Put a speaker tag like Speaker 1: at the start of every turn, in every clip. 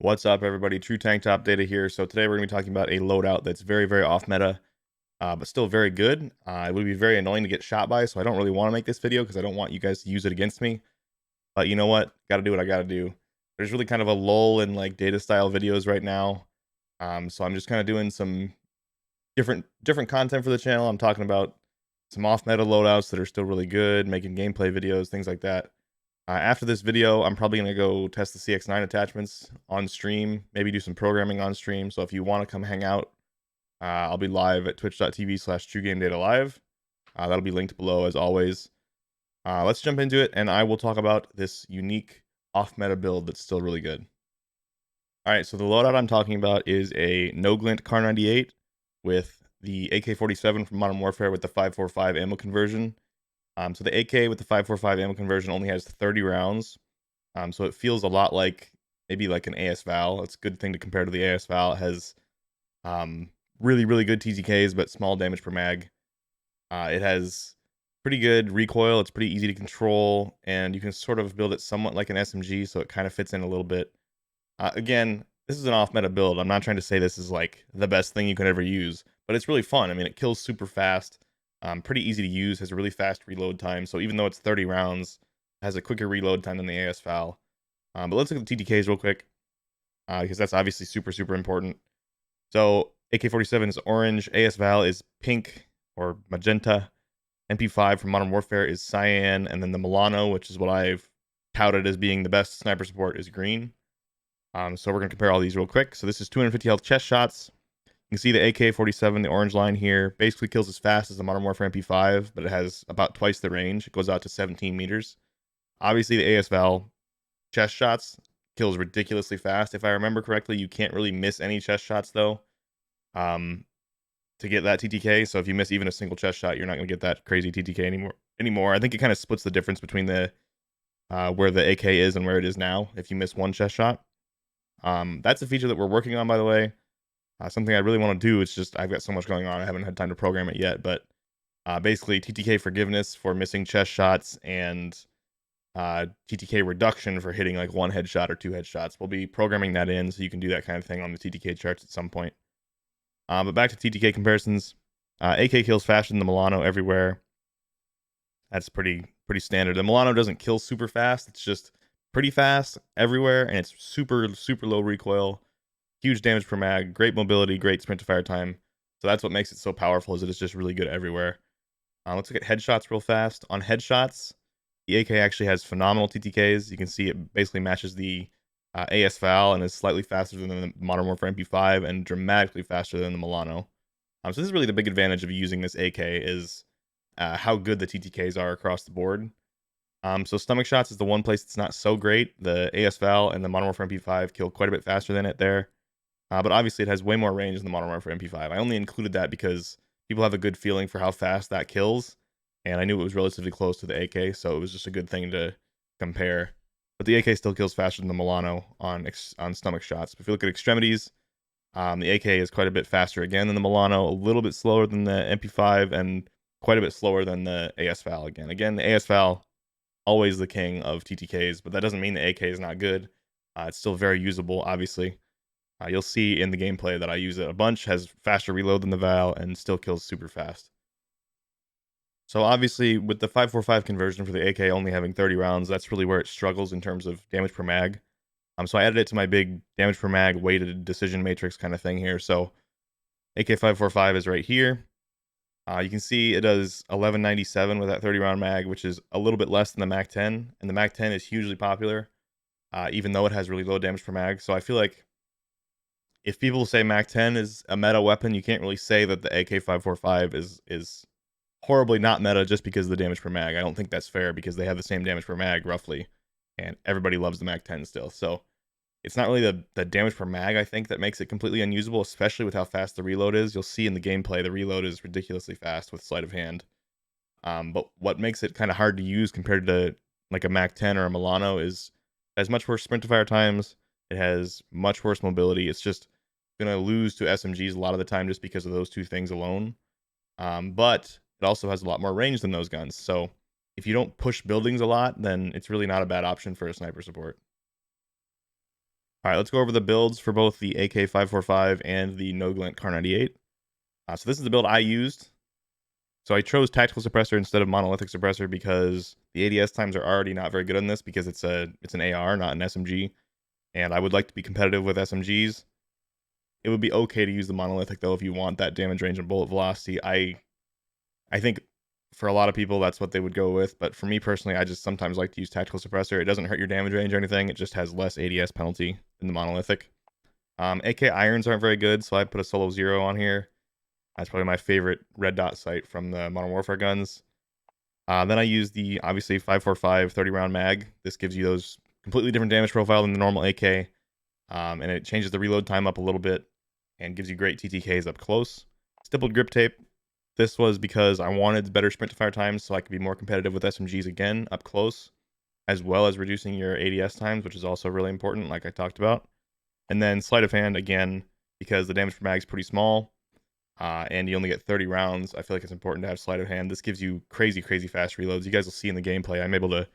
Speaker 1: What's up, everybody? True Tank Top Data here. So today we're going to be talking about a loadout that's very, very off meta, but still very good. It would be very annoying to get shot by, so I don't really want to make this video because I don't want you guys to use it against me. But you know what? Got to do what I got to do. There's really kind of a lull in like data style videos right now, so I'm just kind of doing some different content for the channel. I'm talking about some off meta loadouts that are still really good, making gameplay videos, things like that. After this video, I'm probably going to go test the CX9 attachments on stream, maybe do some programming on stream. So if you want to come hang out, I'll be live at twitch.tv/TrueGameData live. That'll be linked below as always. Let's jump into it, and I will talk about this unique off-meta build that's still really good. All right, so the loadout I'm talking about is a no-glint Kar 98 with the AK-47 from Modern Warfare with the 5.45 ammo conversion. So the AK with the 5.45 ammo conversion only has 30 rounds. So it feels a lot like maybe like an AS Val. It's a good thing to compare to the AS Val. It has really, really good TTKs, but small damage per mag. It has pretty good recoil. It's pretty easy to control, and you can sort of build it somewhat like an SMG, so it kind of fits in a little bit. Again, this is an off-meta build. I'm not trying to say this is like the best thing you could ever use, but it's really fun. I mean, it kills super fast. Pretty easy to use, has a really fast reload time. So even though it's 30 rounds, it has a quicker reload time than the AS Val. But let's look at the TTKs real quick, because that's obviously super, super important. So AK-47 is orange, AS Val is pink or magenta, MP5 from Modern Warfare is cyan, and then the Milano, which is what I've touted as being the best sniper support, is green. So we're going to compare all these real quick. So this is 250 health chest shots. You can see the AK-47, the orange line here, basically kills as fast as the Modern Warfare MP5, but it has about twice the range. It goes out to 17 meters. Obviously, the AS Val chest shots kills ridiculously fast. If I remember correctly, you can't really miss any chest shots, though, to get that TTK. So if you miss even a single chest shot, you're not going to get that crazy TTK anymore. I think it kind of splits the difference between the where the AK is and where it is now if you miss one chest shot. That's a feature that we're working on, by the way. Something I really want to do. It's just I've got so much going on. I haven't had time to program it yet. But basically, TTK forgiveness for missing chest shots and TTK reduction for hitting like one headshot or two headshots. We'll be programming that in so you can do that kind of thing on the TTK charts at some point. But back to TTK comparisons. AK kills faster than the Milano everywhere. That's pretty standard. The Milano doesn't kill super fast. It's just pretty fast everywhere, and it's super low recoil. Huge damage per mag, great mobility, great sprint to fire time. So that's what makes it so powerful, is that it's just really good everywhere. Let's look at headshots real fast. On headshots, the AK actually has phenomenal TTKs. You can see it basically matches the AS Val and is slightly faster than the Modern Warfare MP5 and dramatically faster than the Milano. So this is really the big advantage of using this AK, is how good the TTKs are across the board. So stomach shots is the one place that's not so great. The AS Val and the Modern Warfare MP5 kill quite a bit faster than it there. But obviously it has way more range than the Modern Warfare MP5. I only included that because people have a good feeling for how fast that kills, and I knew it was relatively close to the AK, so it was just a good thing to compare. But the AK still kills faster than the Milano on stomach shots. If you look at extremities, the AK is quite a bit faster again than the Milano, a little bit slower than the MP5, and quite a bit slower than the AS Val again. Again, the AS Val, always the king of TTKs, but that doesn't mean the AK is not good. It's still very usable, obviously. You'll see in the gameplay that I use it a bunch, has faster reload than the Val, and still kills super fast. So obviously, with the 5.45 conversion for the AK only having 30 rounds, that's really where it struggles in terms of damage per mag. So I added it to my big damage per mag weighted decision matrix kind of thing here. So AK-545 is right here. You can see it does 1197 with that 30 round mag, which is a little bit less than the Mac 10, and the Mac 10 is hugely popular, even though it has really low damage per mag. So I feel like if people say Mac 10 is a meta weapon, you can't really say that the AK-545 is horribly not meta just because of the damage per mag. I don't think that's fair, because they have the same damage per mag roughly, and everybody loves the Mac 10 still. So it's not really the damage per mag, I think, that makes it completely unusable, especially with how fast the reload is. You'll see in the gameplay, the reload is ridiculously fast with sleight of hand. But what makes it kind of hard to use compared to like a Mac 10 or a Milano is it has much worse sprint to fire times. It has much worse mobility. It's just going to lose to SMGs a lot of the time just because of those two things alone. But it also has a lot more range than those guns. So if you don't push buildings a lot, then it's really not a bad option for a sniper support. All right, let's go over the builds for both the AK-545 and the No Glint Kar 98. So this is the build I used. So I chose Tactical Suppressor instead of Monolithic Suppressor because the ADS times are already not very good on this because it's an AR, not an SMG. And I would like to be competitive with SMGs. It would be okay to use the Monolithic though if you want that damage range and bullet velocity. I think for a lot of people that's what they would go with, but for me personally, I just sometimes like to use Tactical Suppressor. It doesn't hurt your damage range or anything. It just has less ADS penalty than the Monolithic. AK irons aren't very good, so I put a Solo Zero on here. That's probably my favorite red dot sight from the Modern Warfare guns. Then I use the, obviously, 545 30-round mag. This gives you those completely different damage profile than the normal AK, and it changes the reload time up a little bit and gives you great TTKs up close. Stippled grip tape. This was because I wanted better sprint to fire times so I could be more competitive with SMGs again up close, as well as reducing your ADS times, which is also really important, like I talked about. And then sleight of hand, again, because the damage per mag is pretty small, and you only get 30 rounds, I feel like it's important to have sleight of hand. This gives you crazy, crazy fast reloads. You guys will see in the gameplay, I'm able to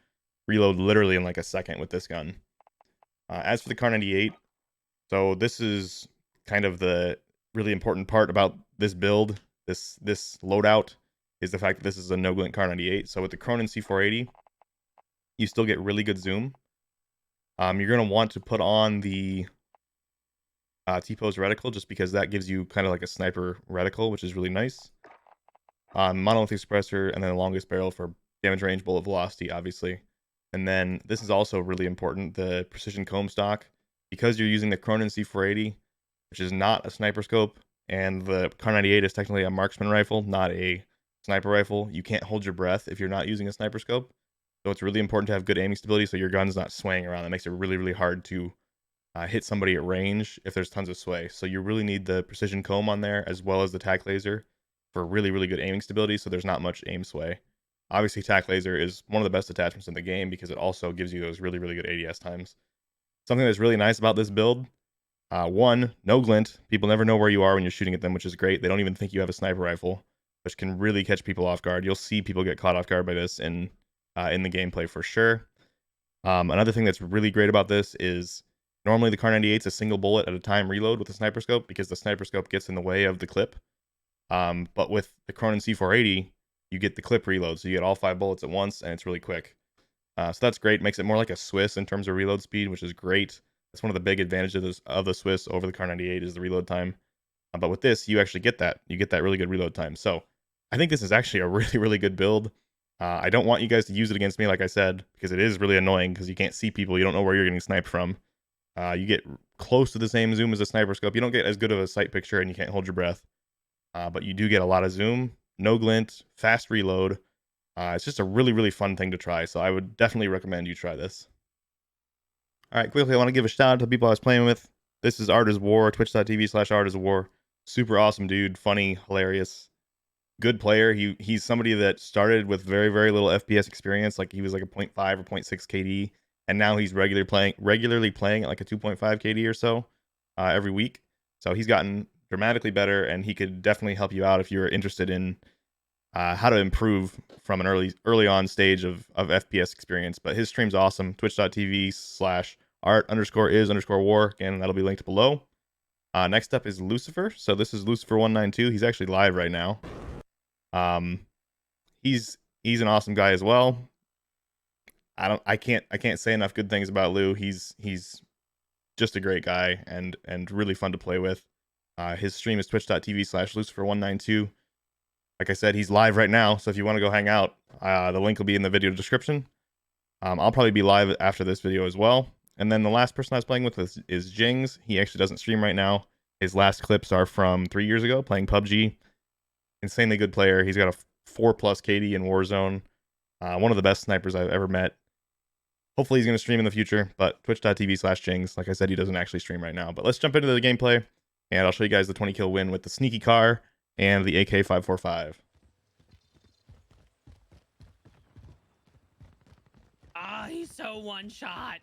Speaker 1: reload literally in like a second with this gun. As for the Kar 98, so this is kind of the really important part about this build, this loadout, is the fact that this is a no-glint Kar 98. So with the Cronin C480, you still get really good zoom. You're going to want to put on the T-pose reticle just because that gives you kind of like a sniper reticle, which is really nice. Monolithic suppressor, and then the longest barrel for damage range, bullet velocity, obviously. And then this is also really important, the precision comb stock. Because you're using the Cronin C480, which is not a sniper scope, and the Kar 98 is technically a marksman rifle, not a sniper rifle, you can't hold your breath if you're not using a sniper scope. So it's really important to have good aiming stability so your gun's not swaying around. That makes it really, really hard to hit somebody at range if there's tons of sway. So you really need the precision comb on there as well as the tac laser for really, really good aiming stability so there's not much aim sway. Obviously, tac laser is one of the best attachments in the game because it also gives you those really, really good ADS times. Something that's really nice about this build, one, no glint. People never know where you are when you're shooting at them, which is great. They don't even think you have a sniper rifle, which can really catch people off guard. You'll see people get caught off guard by this in the gameplay for sure. Another thing that's really great about this is normally the Kar 98 is a single bullet at a time reload with the sniper scope because the sniper scope gets in the way of the clip. But with the Cronin C480, you get the clip reload, so you get all 5 bullets at once, and it's really quick. So that's great. Makes it more like a Swiss in terms of reload speed, which is great. That's one of the big advantages of the Swiss over the Kar 98 is the reload time. But with this, you actually get that. You get that really good reload time. So I think this is actually a really, really good build. I don't want you guys to use it against me, like I said, because it is really annoying because you can't see people. You don't know where you're getting sniped from. You get close to the same zoom as a sniper scope. You don't get as good of a sight picture, and you can't hold your breath. But you do get a lot of zoom, no glint, fast reload. It's just a really, really fun thing to try. So I would definitely recommend you try this. All right, quickly, I want to give a shout out to the people I was playing with. This is Art is War, twitch.tv/Art is War. Super awesome dude, funny, hilarious, good player. He's somebody that started with very, very little FPS experience. Like he was like a 0.5 or 0.6 KD, and now he's regularly playing at like a 2.5 KD or so every week. So he's gotten dramatically better, and he could definitely help you out if you're interested in how to improve from an early on stage of FPS experience. But his stream's awesome. Twitch.tv/art_is_war. Again, that'll be linked below. Next up is Lucifer. So this is Lucifer192. He's actually live right now. He's an awesome guy as well. I can't say enough good things about Lou. He's just a great guy and really fun to play with. His stream is twitch.tv/Lucifer192. Like I said, he's live right now, so if you want to go hang out, the link will be in the video description. I'll probably be live after this video as well. And then the last person I was playing with is JINGS. He actually doesn't stream right now. His last clips are from 3 years ago, playing PUBG. Insanely good player. He's got a 4+ KD in Warzone. One of the best snipers I've ever met. Hopefully he's going to stream in the future, but twitch.tv/JINGS. Like I said, he doesn't actually stream right now. But let's jump into the gameplay, and I'll show you guys the 20 kill win with the sneaky car and the AK-545.
Speaker 2: Ah, he's so one shot.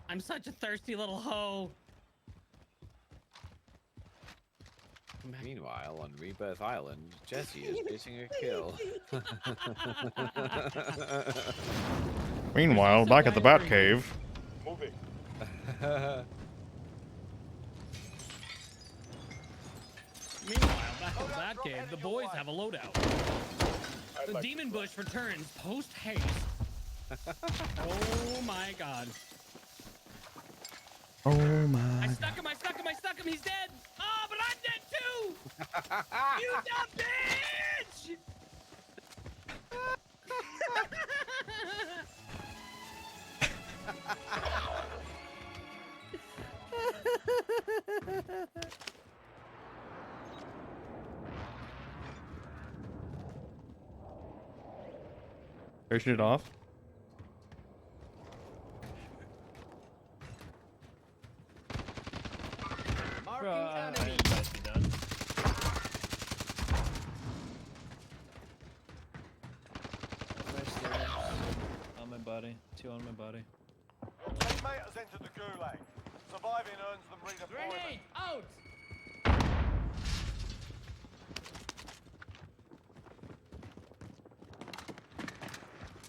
Speaker 2: I'm such a thirsty little hoe.
Speaker 3: Meanwhile, on Rebirth Island, Jesse is missing a kill.
Speaker 1: Meanwhile, back at the Batcave.
Speaker 4: Moving.
Speaker 2: Meanwhile, back in the Batcave, the boys have a loadout. The demon bush returns post haste. Oh my god.
Speaker 1: Oh my.
Speaker 2: I stuck him, I stuck him, I stuck him, he's dead! Oh, but I'm dead too! You dumb bitch!
Speaker 1: Parachute it off.
Speaker 4: Marking enemy.
Speaker 5: On my body. 2 on my body.
Speaker 6: Teammate has entered the gulag. Surviving earns them redeployment.
Speaker 4: Grenade out.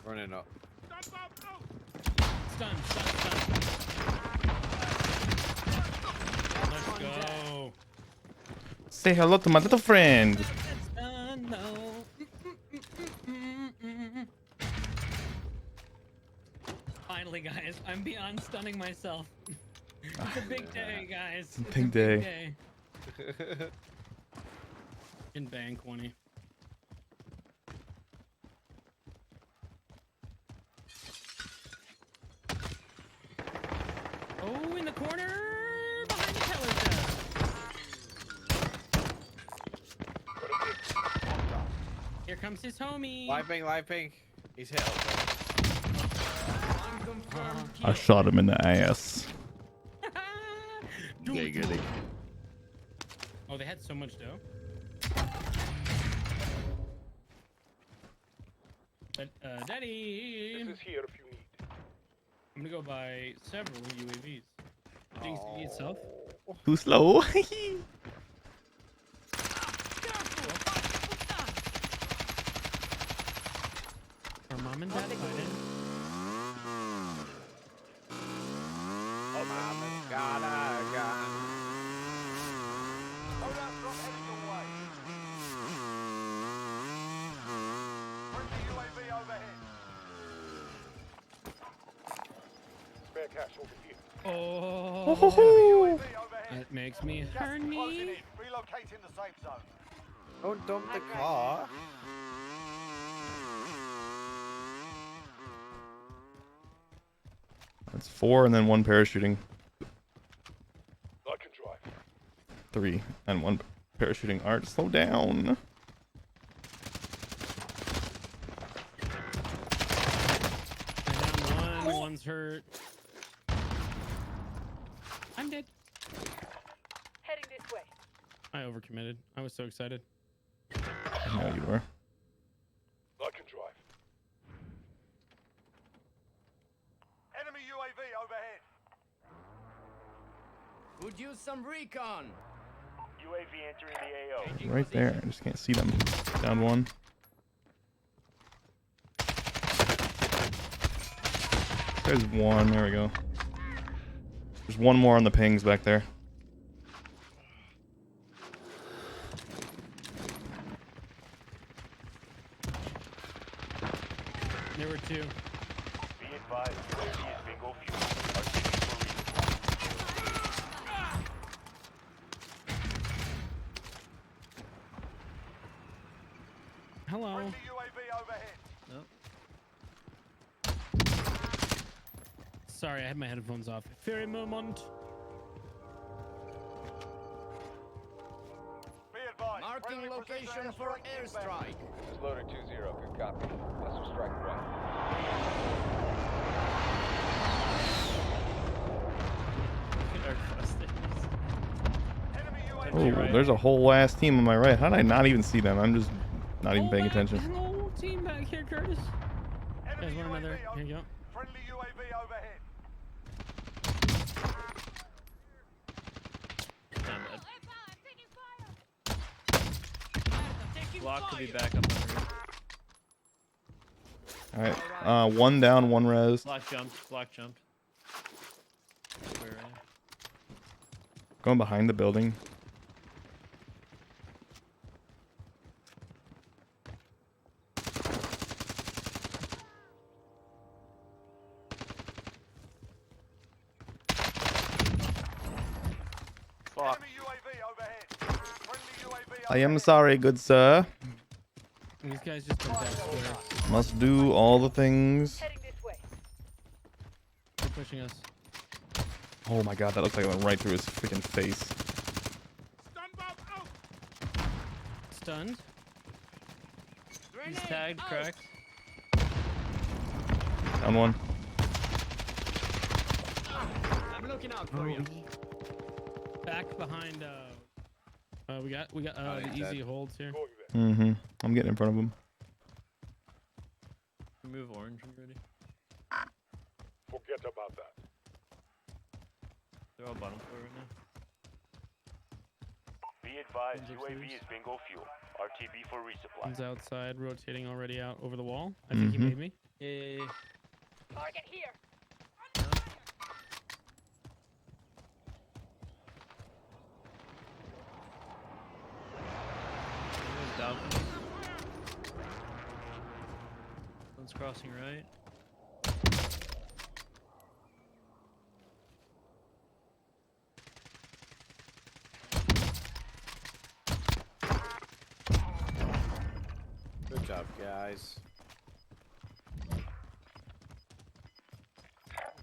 Speaker 3: Running up.
Speaker 2: Stun, stun, stun. Let's go.
Speaker 1: Say hello to my little friend.
Speaker 2: Stun, no. Finally, guys, I'm beyond stunning myself. It's a big day, guys. It's
Speaker 1: Big
Speaker 2: a
Speaker 1: day.
Speaker 2: In bank 20. Oh, in the corner behind the teller chest. Here comes his homie.
Speaker 3: Live ping. He's hit.
Speaker 4: Unconfirmed
Speaker 1: I shot him in the ass.
Speaker 3: Giggity.
Speaker 2: Oh, they had so much dough. But, Daddy,
Speaker 6: This is here if you need.
Speaker 2: I'm gonna go buy several UAVs. Jinx itself.
Speaker 1: Too slow.
Speaker 2: Our mom and dad fighting.
Speaker 3: Oh, mama's got a gun.
Speaker 6: Loadout drop heading your way. Friendly UAV overhead. Spare cash over here.
Speaker 2: Oh,
Speaker 6: UAV overhead.
Speaker 2: that makes me
Speaker 6: Gas is closing
Speaker 2: horny.
Speaker 6: in. Relocating the safe zone.
Speaker 3: Don't dump the car.
Speaker 1: That's 4 and then 1 parachuting.
Speaker 6: I can drive.
Speaker 1: 3 and 1 parachuting. Art, slow down.
Speaker 2: I down one, one's hurt. I'm dead.
Speaker 7: Heading this way.
Speaker 2: I overcommitted. I was so excited.
Speaker 1: I know you were.
Speaker 6: I can drive. Enemy UAV overhead.
Speaker 4: Would use some recon.
Speaker 6: UAV entering the AO.
Speaker 4: Changing
Speaker 1: Right there. I just can't see them. Down 1. There's 1. There we go. There's 1 more on the pings back there.
Speaker 2: There were 2.
Speaker 6: Be advised, UAV is bingo fuel. RTB for
Speaker 2: Hello.
Speaker 6: Friendly UAV overhead.
Speaker 2: Sorry, I had my headphones off. Fairy moment.
Speaker 6: Be advised.
Speaker 4: Marking
Speaker 6: friendly
Speaker 4: location
Speaker 6: precision
Speaker 4: for
Speaker 6: airstrike inbound.
Speaker 4: airstrike.
Speaker 8: This is loader 2-0. Good copy. Hostile strike one.
Speaker 6: Enemy UAV
Speaker 1: Oh, there's a whole ass team on my right. How did I not even see them? I'm just not even paying attention.
Speaker 2: Whole team back here, Curtis.
Speaker 6: Enemy
Speaker 2: There's one another.
Speaker 6: UAV
Speaker 2: Here you go.
Speaker 6: Friendly UAV overhead.
Speaker 5: Block could be back up on roof.
Speaker 1: Alright. 1 down, 1 res.
Speaker 5: Block jumped. Block jumped.
Speaker 1: Going behind the building.
Speaker 3: Fuck.
Speaker 6: Enemy UAV overhead. Friendly UAV
Speaker 1: I am
Speaker 6: overhead.
Speaker 1: sorry, good sir.
Speaker 2: These guys just don't that square.
Speaker 1: Must do all the things.
Speaker 7: Heading this way.
Speaker 2: They're pushing us.
Speaker 1: Oh my god, that looks like it went right through his freaking face.
Speaker 2: Stunned.
Speaker 5: He's tagged, cracked.
Speaker 1: Down one.
Speaker 4: I'm looking out for you.
Speaker 2: Back behind. We got the
Speaker 3: he's
Speaker 2: easy
Speaker 3: dead.
Speaker 2: holds here.
Speaker 1: Mm-hmm. I'm getting in front of him.
Speaker 5: Remove orange already.
Speaker 6: Forget about that.
Speaker 5: They're all bottom floor right now.
Speaker 6: Be advised,
Speaker 2: One's upstairs.
Speaker 6: UAV is bingo fuel. RTB for resupply.
Speaker 2: One's outside, rotating already out over the wall. I think he made me.
Speaker 5: Yeah.
Speaker 7: Target here.
Speaker 5: One's down. One's crossing right.
Speaker 3: Good job, guys.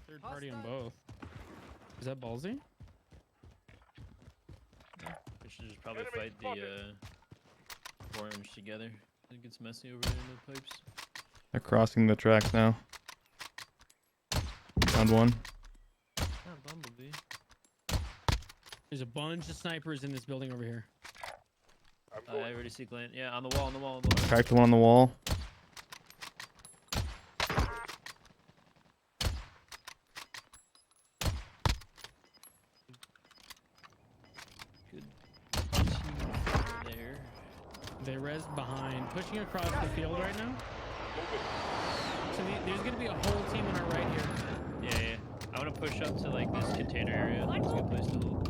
Speaker 2: Third party on both. Is that ballsy?
Speaker 5: We should just probably
Speaker 6: Enemy
Speaker 5: fight the orange together. It gets messy over there in the pipes.
Speaker 1: They're crossing the tracks now. Found one.
Speaker 5: Ah, Bumblebee.
Speaker 2: There's a bunch of snipers in this building over here.
Speaker 5: I already see Glenn. Yeah, on the wall, on the wall, on the wall.
Speaker 1: Cracked one on the wall.
Speaker 5: Good team there.
Speaker 2: They res behind, pushing across the field right now. So there's gonna be a whole team on our right here.
Speaker 5: Yeah. I want to push up to like this container area. It's a good place to hold.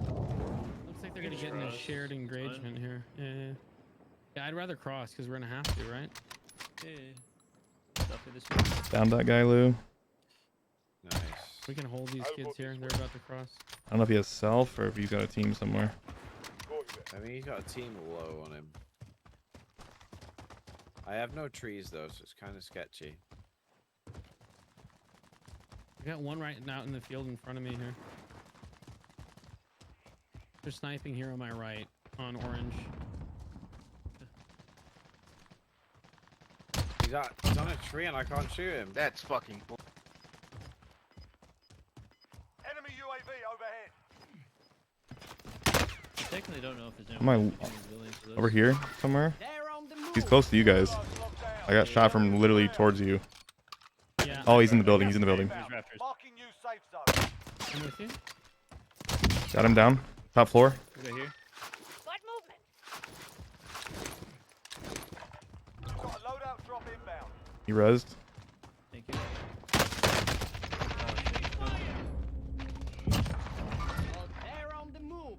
Speaker 2: Looks like they're gonna
Speaker 5: Just
Speaker 2: get in a
Speaker 5: cross.
Speaker 2: shared
Speaker 5: Fine.
Speaker 2: engagement here. Yeah, I'd rather cross because we're gonna have to, right?
Speaker 5: Yeah. Definitely this way.
Speaker 1: Downed that guy, Lou.
Speaker 3: Nice.
Speaker 2: We can hold these kids here. They're about to cross.
Speaker 1: I don't know if he has self or if he's got a team somewhere.
Speaker 3: I mean, he's got a team low on him. I have no trees though, so it's kind of sketchy.
Speaker 2: I got one right now in the field in front of me here. They're sniping here on my right on orange.
Speaker 3: He's on a tree and I can't shoot him.
Speaker 9: That's fucking bull.
Speaker 6: Enemy UAV overhead.
Speaker 5: I technically don't know if there's
Speaker 1: Am I
Speaker 5: anyone between these buildings for those.
Speaker 1: over here somewhere?
Speaker 4: They're on the move.
Speaker 1: He's close to you guys.
Speaker 6: Locked down.
Speaker 1: I got shot from literally towards you.
Speaker 2: Yeah,
Speaker 1: Oh, he's in the building. He's in the building.
Speaker 5: There's rafters.
Speaker 6: Marking new safe zone.
Speaker 2: I'm with you.
Speaker 1: Got him down. Top floor.
Speaker 5: Right here.
Speaker 7: Spot movement.
Speaker 6: Got a loadout drop inbound.
Speaker 1: He rezzed.
Speaker 5: Thank you.
Speaker 4: Oh, they're on the move.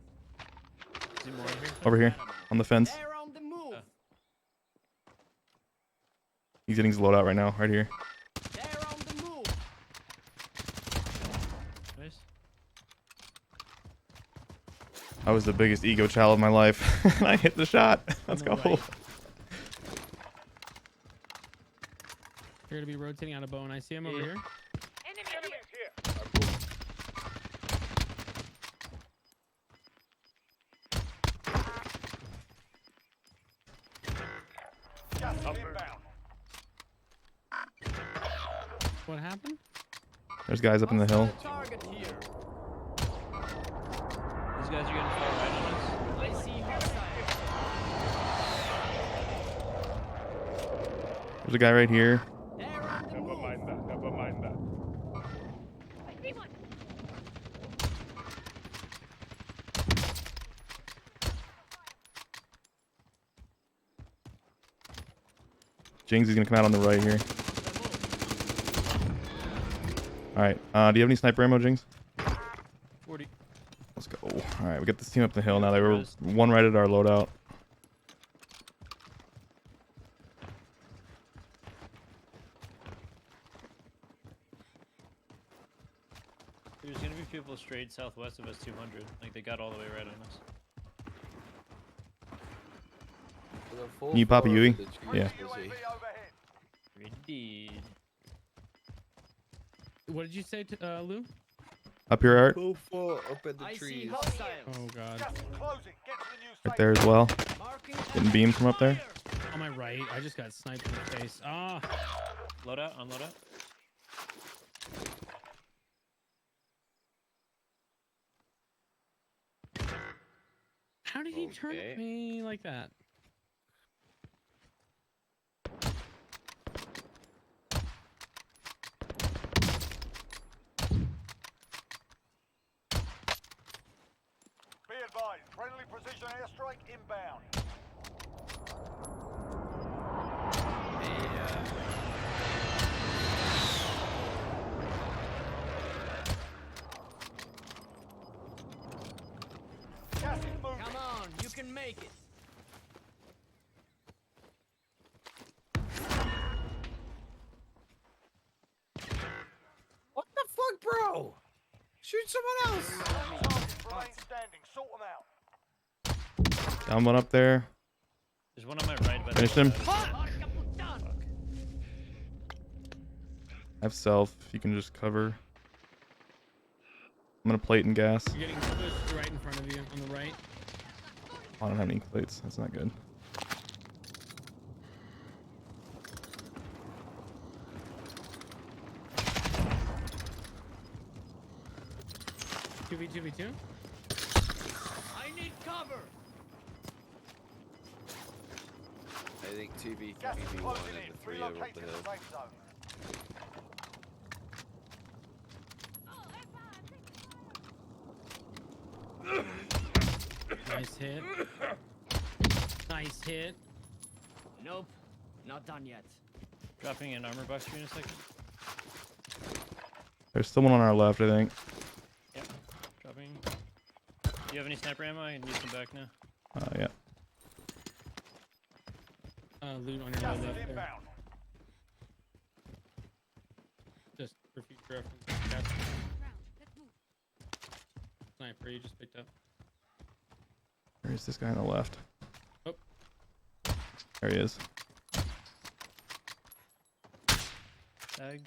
Speaker 5: Is there more in here?
Speaker 1: Over here. On the fence.
Speaker 4: They're on the move.
Speaker 1: He's getting his loadout right now. Right here.
Speaker 4: They're on the move.
Speaker 5: Nice.
Speaker 1: I was the biggest ego child of my life. And I hit the shot. Let's
Speaker 2: the
Speaker 1: go.
Speaker 2: right. You're gonna be rotating out of bone. I see him over
Speaker 5: Yeah.
Speaker 2: here.
Speaker 7: Enemy here.
Speaker 6: Gas is inbound.
Speaker 2: What happened?
Speaker 1: There's guys up in the hill.
Speaker 4: Target here.
Speaker 5: These guys are getting far right on us.
Speaker 4: I see hostile.
Speaker 1: There's a guy right here.
Speaker 4: They're on the move.
Speaker 6: that. Never mind that.
Speaker 7: I see one.
Speaker 1: Jings is gonna come out on the right here. All right. Do you have any sniper ammo, Jings?
Speaker 5: 40.
Speaker 1: Let's go. All All right, we got this team up the hill now. They were one right at our loadout.
Speaker 5: There's gonna be people straight southwest of us 200. Like they got all the way right on us.
Speaker 1: Can you pop a UE? Yeah.
Speaker 6: UAV overhead.
Speaker 5: Indeed.
Speaker 2: What did you say, Lou?
Speaker 1: Up here, Art.
Speaker 3: Full four up in the
Speaker 4: I see
Speaker 3: trees.
Speaker 4: hostiles.
Speaker 2: Oh god.
Speaker 6: Gas is closing. Get to the new
Speaker 1: Right there as well.
Speaker 4: Marking
Speaker 1: Getting beamed from up there.
Speaker 2: On my right. I just got sniped in the face. Ah.
Speaker 5: Loadout on loadout.
Speaker 2: How did he turn
Speaker 3: Okay.
Speaker 2: at me like that?
Speaker 6: Be advised, friendly precision airstrike inbound. Gas is moving.
Speaker 4: Come on, you can make it.
Speaker 3: What the fuck, bro? Shoot someone else.
Speaker 6: Targets remain standing. Sort them out.
Speaker 1: Down one up there.
Speaker 5: There's one on my right. By the
Speaker 1: Finished him.
Speaker 5: loadout.
Speaker 1: I have self. If you can just cover. I'm gonna plate and gas.
Speaker 2: You're getting pushed right in front of you on the right.
Speaker 1: I don't have any plates. That's not good.
Speaker 2: Two v two v two.
Speaker 4: I need cover.
Speaker 3: I think 2v,
Speaker 6: Gas is
Speaker 3: 3v1
Speaker 6: closing
Speaker 3: and
Speaker 6: in.
Speaker 3: the 3 are up
Speaker 6: Relocating
Speaker 3: the
Speaker 6: to
Speaker 3: hill.
Speaker 6: the safe zone.
Speaker 2: Nice hit. Nice hit.
Speaker 4: Nope, not done yet.
Speaker 5: Dropping an armor box for you in a second.
Speaker 1: There's someone on our left, I think.
Speaker 5: Yep. Dropping. Do you have any sniper ammo? I can use them back now.
Speaker 1: Yeah.
Speaker 2: Loot on your
Speaker 6: Gas
Speaker 2: right
Speaker 6: is
Speaker 2: left there.
Speaker 6: inbound.
Speaker 2: Just for future reference. Gas. Sniper you just picked up.
Speaker 1: Where's this guy on the left?
Speaker 2: Oh.
Speaker 1: There he is.
Speaker 5: Tag.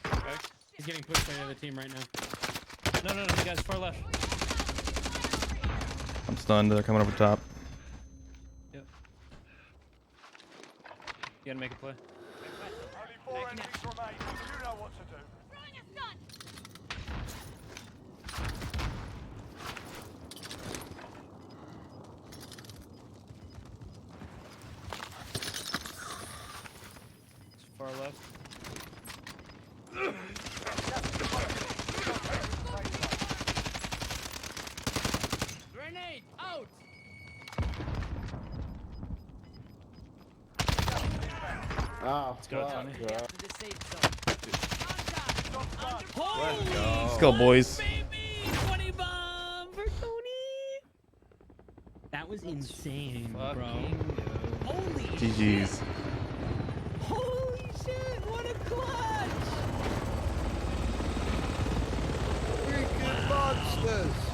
Speaker 5: Cracked.
Speaker 2: He's getting pushed by the other team right now.
Speaker 5: No, the guy's far left.
Speaker 1: I'm stunned. They're coming over top.
Speaker 5: Yep. You gotta make a play.
Speaker 6: Only 4 enemies remain. You know what to do.
Speaker 7: Throwing a stun.
Speaker 5: It's far left.
Speaker 4: Grenade out.
Speaker 3: Oh,
Speaker 5: Let's go, Tommy.
Speaker 4: Get to the safe zone.
Speaker 1: Let's go, boys.
Speaker 2: Baby! 20 bomb for Tony! That was insane, bro.
Speaker 5: Fucking go.
Speaker 2: Holy
Speaker 1: GG's.
Speaker 2: shit! Holy shit! What a clutch!
Speaker 3: freaking monsters!